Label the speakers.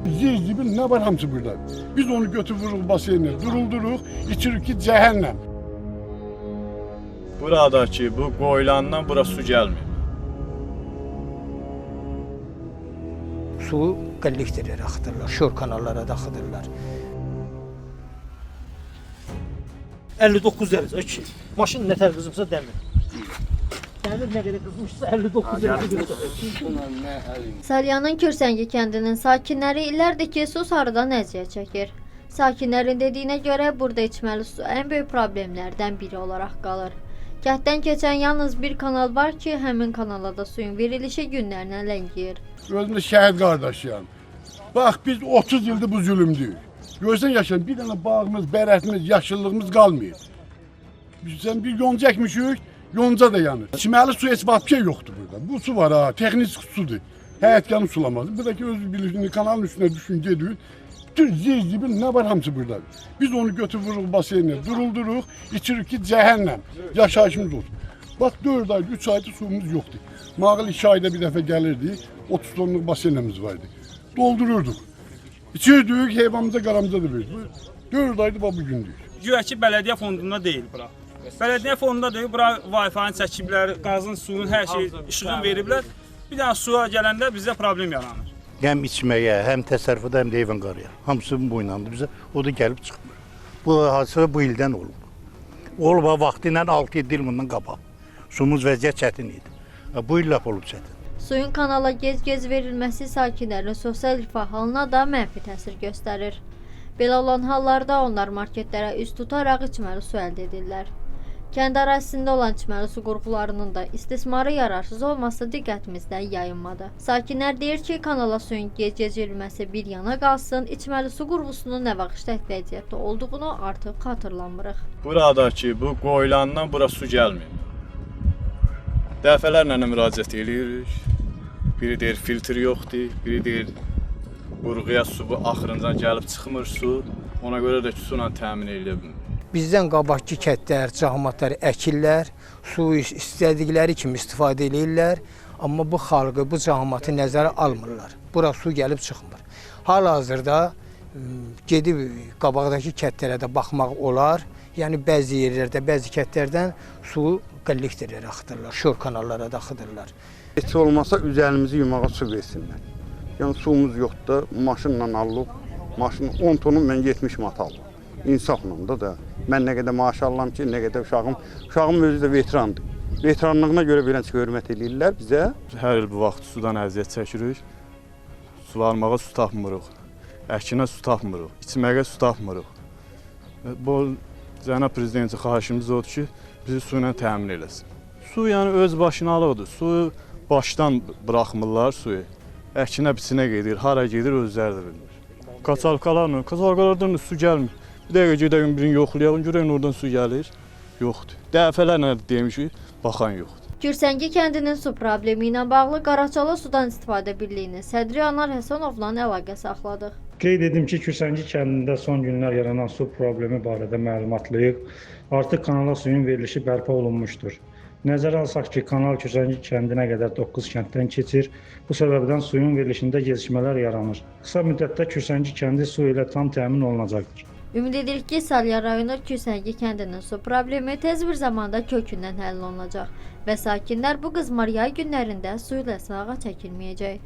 Speaker 1: Zibil ne var hamısı burada. Biz onu götürürük basenine, durulduruq, içirik ki cəhənnəm.
Speaker 2: Buradaki bu qoyulandan bura su gelmiyor.
Speaker 3: Su kollektorlara axıdırlar, şor kanallara da axıdırlar.
Speaker 4: 59 dərəcə ki, maşın nə tər qızımsa dəmir. Dəmir nə qədər qızmışsa 59 dərəcə.
Speaker 5: Salyanın Kürsəngi kəndinin sakinləri illərdir ki, su sarıdan əziyyət çəkir. Sakinlərin dediyinə görə burada içməli su ən böyük problemlərdən biri olaraq qalır. Kənddən keçən yalnız bir kanal var ki, həmin kanala da suyun verilişi günlərlə ləngiyir.
Speaker 1: Özümüz şəhid qardaşıyam. Bax, biz 30 ildir bu zülümdür. Görsən yaşayan bir dənə bağımız, bərətimiz, yaşıllığımız qalmıyor. Sən bir yonca əkmişik, yonca da yanır. İçməli su heç vaxt şey yoxdur burada. Bu su var ha, texnik sudur. Həyətkanı sulamaz. Buradakı öz bilirsiniz, kanalın üstünə düşün, gedir. Bütün zibil ne var hamısı burada. Biz onu götürürük basenine, durulduruq, içirik ki cəhənnəm. Yaşayışımız olsun. Bak 4 aydır, 3 aydır suyumuz yoktu. Mağıl 2 ayda bir dəfə gəlirdi, 30 tonluq basenimiz vardı. Doldururduk. İçirdik, heyvanımıza, qaramıza da verdik. 4 aydır bu gündür.
Speaker 6: Güya ki, bələdiyyə fondunda deyil bura. Bələdiyyə fondunda deyil, bura Wi-Fi-ni çəkiblər, qazın, suyun, hər şey, işığını veriblər. Bir dənə suya gələndə bizdə problem yaranır.
Speaker 7: Həm içməyə, həm təsərrüfata, həm də heyvan qarıya. Hamısı bu ilə bizə, o da gəlib çıxmır. Bu hadisə bu ildən olub. Olub vaxtı ilə 6-7 il bundan qabaq. Suyumuz vəziyyət çətin idi. Bu il lap olub çətin.
Speaker 5: Suyun kanala gec-gec verilməsi sakinlərin sosial rifah halına da mənfi təsir göstərir. Belə olan hallarda onlar marketlərə üst tutaraq içməli su əldə edirlər. Kənd ərazisində olan içməli su qurğularının da istismarı yararsız olması diqqətimizdən yayınmadı. Sakinlər deyir ki, kanala suyun gec-gec verilməsi bir yana qalsın, içməli su qurğusunun nə vaxt vəziyyətdə olduğunu artıq xatırlamırıq.
Speaker 2: Buradaki bu qoyulandan bura su gelmiyor. Dəfələrlə müraciət edirik. Biri deyir filtr yoxdur, biri deyir qurğuya su bu axırıncan gəlib çıxmır su. Ona görə də ki, su ilə təmin edilə bilmir.
Speaker 3: Bizdən qabaqki kəndlər, cəmaətlər əkirlər, suyu istədikləri kimi istifadə edirlər, amma bu xalqı, bu cəmaəti nəzərə almırlar. Bura su gəlib çıxmır. Hal-hazırda gedib qabaqdakı kəndlərə də baxmaq olar. Yəni bəzi yerlərdə, bəzi kəndlərdən su kollektorlara axıdırlar, şor kanallara da axıdırlar.
Speaker 8: Heç olmasa üzərimizi yumağa su versinlər. Yəni suyumuz yoxdur, maşınla alıb, maşın 10 tonu mən 70 manat aldım. İnsafla da. Mən nə qədər maaş alıram ki, nə qədər uşağım özü də veterandır. Veteranlığına görə belə hörmət edirlər bizə.
Speaker 2: Hər il bu vaxt sudan əziyyət çəkirik. Suvarmağa su tapmırıq, əkinə su tapmırıq, içməyə su tapmırıq. Bu cənab prezidentin xahişimiz odur ki, bizi su ilə təmin eləsin. Su yəni öz başınalıqdır. Suyu başdan buraxmırlar suyu. Əkinə biçinə gedir, hara gedir özləri də bilmir. Kaçalkalardan da su gəlmir. Bir dəqiqə gedəyin birini yoxlayalım, görəyin oradan su gəlir. Yoxdur. Dəfələrlə demişik, baxan yoxdur.
Speaker 5: Kürsəngi kəndinin su problemi ilə bağlı Qaraçala Sudan İstifadə Birliyinin sədri Anar Həsənovla əlaqə saxladıq.
Speaker 9: Qeyd edim ki, Kürsəngi kəndində son günlər yaranan su problemi barədə məlumatlıyıq. Artıq kanala suyun verilişi bərpa olunmuşdur. Nəzərə alsaq ki, kanal Kürsəngi kəndinə qədər 9 kənddən keçir. Bu səbəbdən suyun verilişində gecikmələr yaranır. Qısa müddətdə Kürsəngi kəndi su ilə tam təmin olunacaqdır.
Speaker 5: Ümid edirik ki, Salyan rayonu Kürsəngi kəndinin su problemi tez bir zamanda kökündən həll olunacaq və sakinlər bu qızmar yay günlərində su ilə sınağa çəkilməyəcək.